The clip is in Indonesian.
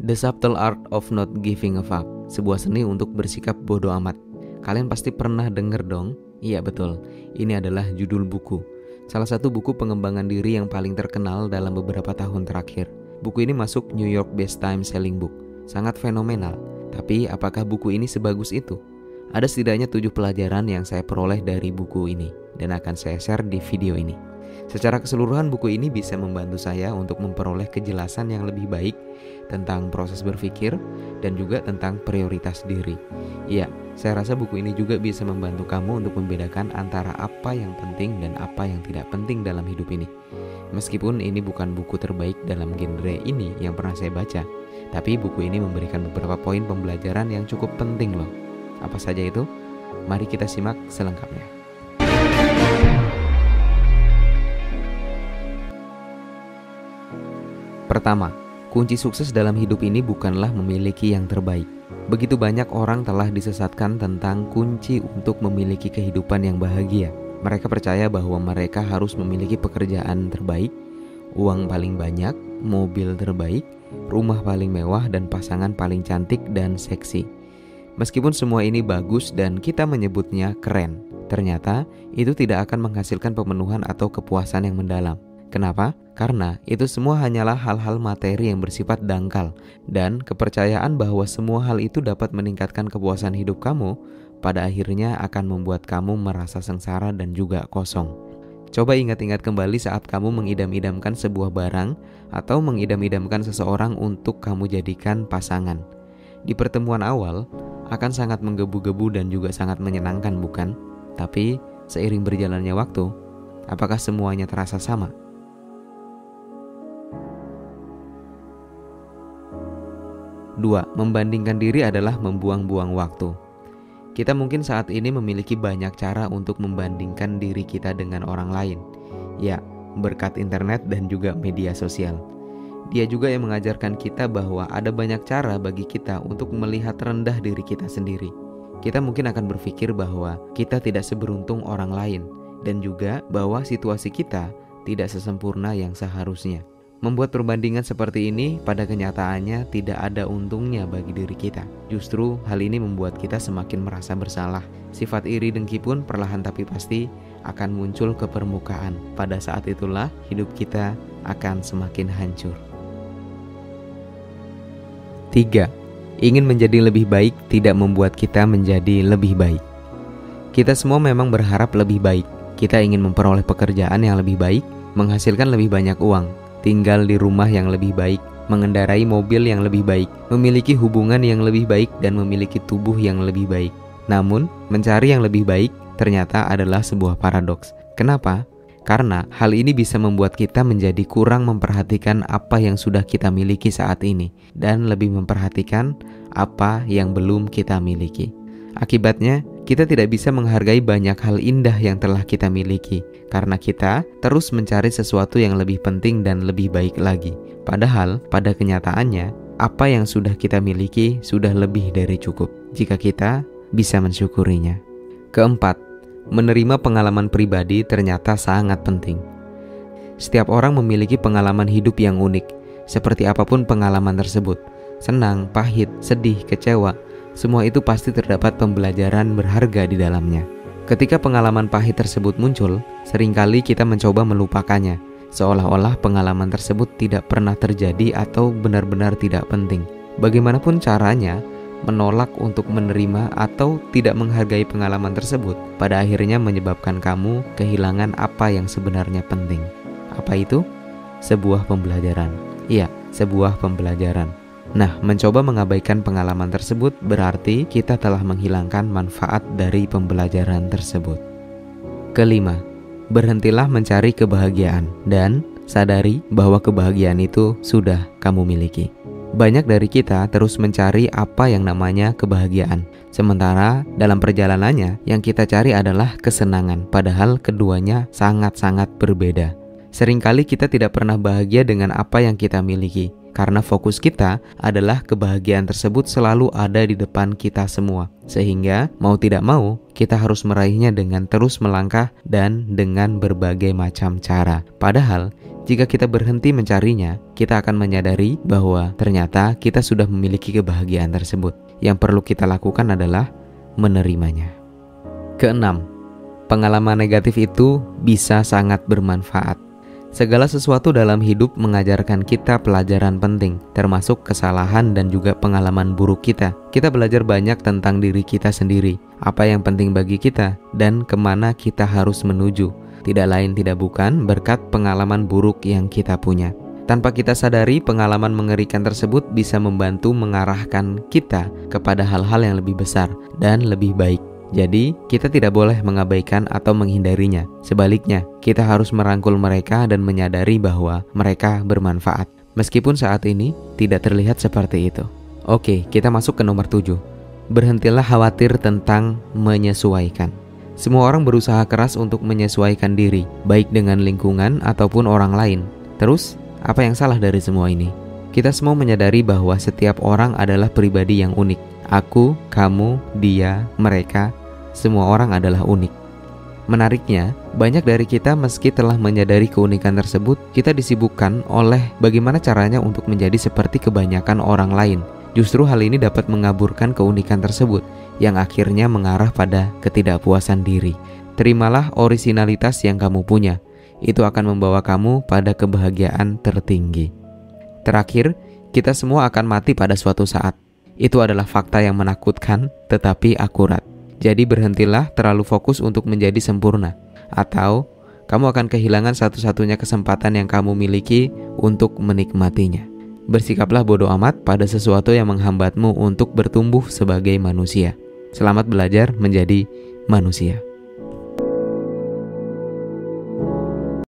The Subtle Art of Not Giving a Fuck, sebuah seni untuk bersikap bodoh amat. Kalian pasti pernah denger dong? Iya betul, ini adalah judul buku. Salah satu buku pengembangan diri yang paling terkenal dalam beberapa tahun terakhir. Buku ini masuk New York Best Time Selling Book. Sangat fenomenal. Tapi apakah buku ini sebagus itu? Ada setidaknya 7 pelajaran yang saya peroleh dari buku ini dan akan saya share di video ini. Secara keseluruhan buku ini bisa membantu saya untuk memperoleh kejelasan yang lebih baik tentang proses berpikir dan juga tentang prioritas diri. Iya, saya rasa buku ini juga bisa membantu kamu untuk membedakan antara apa yang penting dan apa yang tidak penting dalam hidup ini. Meskipun ini bukan buku terbaik dalam genre ini yang pernah saya baca, tapi buku ini memberikan beberapa poin pembelajaran yang cukup penting loh. Apa saja itu? Mari kita simak selengkapnya. Pertama, kunci sukses dalam hidup ini bukanlah memiliki yang terbaik. Begitu banyak orang telah disesatkan tentang kunci untuk memiliki kehidupan yang bahagia. Mereka percaya bahwa mereka harus memiliki pekerjaan terbaik, uang paling banyak, mobil terbaik, rumah paling mewah, dan pasangan paling cantik dan seksi. Meskipun semua ini bagus dan kita menyebutnya keren, ternyata itu tidak akan menghasilkan pemenuhan atau kepuasan yang mendalam. Kenapa? Karena itu semua hanyalah hal-hal materi yang bersifat dangkal, dan kepercayaan bahwa semua hal itu dapat meningkatkan kepuasan hidup kamu pada akhirnya akan membuat kamu merasa sengsara dan juga kosong. Coba ingat-ingat kembali saat kamu mengidam-idamkan sebuah barang atau mengidam-idamkan seseorang untuk kamu jadikan pasangan. Di pertemuan awal akan sangat menggebu-gebu dan juga sangat menyenangkan, bukan? Tapi seiring berjalannya waktu, apakah semuanya terasa sama? 2. Membandingkan diri adalah membuang-buang waktu. Kita mungkin saat ini memiliki banyak cara untuk membandingkan diri kita dengan orang lain. Ya, berkat internet dan juga media sosial. Dia juga yang mengajarkan kita bahwa ada banyak cara bagi kita untuk melihat rendah diri kita sendiri. Kita mungkin akan berpikir bahwa kita tidak seberuntung orang lain dan juga bahwa situasi kita tidak sesempurna yang seharusnya. Membuat perbandingan seperti ini pada kenyataannya tidak ada untungnya bagi diri kita. Justru hal ini membuat kita semakin merasa bersalah. Sifat iri dengki pun perlahan tapi pasti akan muncul ke permukaan. Pada saat itulah hidup kita akan semakin hancur. 3. Ingin menjadi lebih baik tidak membuat kita menjadi lebih baik. Kita semua memang berharap lebih baik. Kita ingin memperoleh pekerjaan yang lebih baik, menghasilkan lebih banyak uang, tinggal di rumah yang lebih baik, mengendarai mobil yang lebih baik, memiliki hubungan yang lebih baik, dan memiliki tubuh yang lebih baik. Namun, mencari yang lebih baik ternyata adalah sebuah paradoks. Kenapa? Karena hal ini bisa membuat kita menjadi kurang memperhatikan apa yang sudah kita miliki saat ini dan lebih memperhatikan apa yang belum kita miliki. Akibatnya, kita tidak bisa menghargai banyak hal indah yang telah kita miliki karena kita terus mencari sesuatu yang lebih penting dan lebih baik lagi. Padahal, pada kenyataannya, apa yang sudah kita miliki sudah lebih dari cukup jika kita bisa mensyukurinya. 4. Menerima pengalaman pribadi ternyata sangat penting. Setiap orang memiliki pengalaman hidup yang unik, seperti apapun pengalaman tersebut. Senang, pahit, sedih, kecewa, semua itu pasti terdapat pembelajaran berharga di dalamnya. Ketika pengalaman pahit tersebut muncul, seringkali kita mencoba melupakannya, seolah-olah pengalaman tersebut tidak pernah terjadi atau benar-benar tidak penting. Bagaimanapun caranya, menolak untuk menerima atau tidak menghargai pengalaman tersebut pada akhirnya menyebabkan kamu kehilangan apa yang sebenarnya penting. Apa itu? Sebuah pembelajaran. Iya, sebuah pembelajaran. Nah, mencoba mengabaikan pengalaman tersebut berarti kita telah menghilangkan manfaat dari pembelajaran tersebut. 5. Berhentilah mencari kebahagiaan dan sadari bahwa kebahagiaan itu sudah kamu miliki. Banyak dari kita terus mencari apa yang namanya kebahagiaan. Sementara dalam perjalanannya yang kita cari adalah kesenangan. Padahal keduanya sangat-sangat berbeda. Seringkali kita tidak pernah bahagia dengan apa yang kita miliki. Karena fokus kita adalah kebahagiaan tersebut selalu ada di depan kita semua. Sehingga mau tidak mau kita harus meraihnya dengan terus melangkah dan dengan berbagai macam cara. Padahal Jika kita berhenti mencarinya, kita akan menyadari bahwa ternyata kita sudah memiliki kebahagiaan tersebut. Yang perlu kita lakukan adalah menerimanya. Keenam, pengalaman negatif itu bisa sangat bermanfaat. Segala sesuatu dalam hidup mengajarkan kita pelajaran penting, termasuk kesalahan dan juga pengalaman buruk kita. Kita belajar banyak tentang diri kita sendiri, apa yang penting bagi kita, dan kemana kita harus menuju. Tidak lain tidak bukan berkat pengalaman buruk yang kita punya. Tanpa kita sadari, pengalaman mengerikan tersebut bisa membantu mengarahkan kita kepada hal-hal yang lebih besar dan lebih baik. Jadi, kita tidak boleh mengabaikan atau menghindarinya. Sebaliknya, kita harus merangkul mereka dan menyadari bahwa mereka bermanfaat. Meskipun saat ini tidak terlihat seperti itu. Oke, kita masuk ke nomor 7. Berhentilah khawatir tentang menyesuaikan. Semua orang berusaha keras untuk menyesuaikan diri, baik dengan lingkungan ataupun orang lain. Terus, apa yang salah dari semua ini? Kita semua menyadari bahwa setiap orang adalah pribadi yang unik. Aku, kamu, dia, mereka, semua orang adalah unik. Menariknya, banyak dari kita meski telah menyadari keunikan tersebut, kita disibukkan oleh bagaimana caranya untuk menjadi seperti kebanyakan orang lain. Justru hal ini dapat mengaburkan keunikan tersebut, yang akhirnya mengarah pada ketidakpuasan diri. Terimalah orisinalitas yang kamu punya. Itu akan membawa kamu pada kebahagiaan tertinggi. Terakhir, kita semua akan mati pada suatu saat. Itu adalah fakta yang menakutkan, tetapi akurat. Jadi berhentilah terlalu fokus untuk menjadi sempurna, atau kamu akan kehilangan satu-satunya kesempatan yang kamu miliki untuk menikmatinya. Bersikaplah bodoh amat pada sesuatu yang menghambatmu untuk bertumbuh sebagai manusia. Selamat belajar menjadi manusia.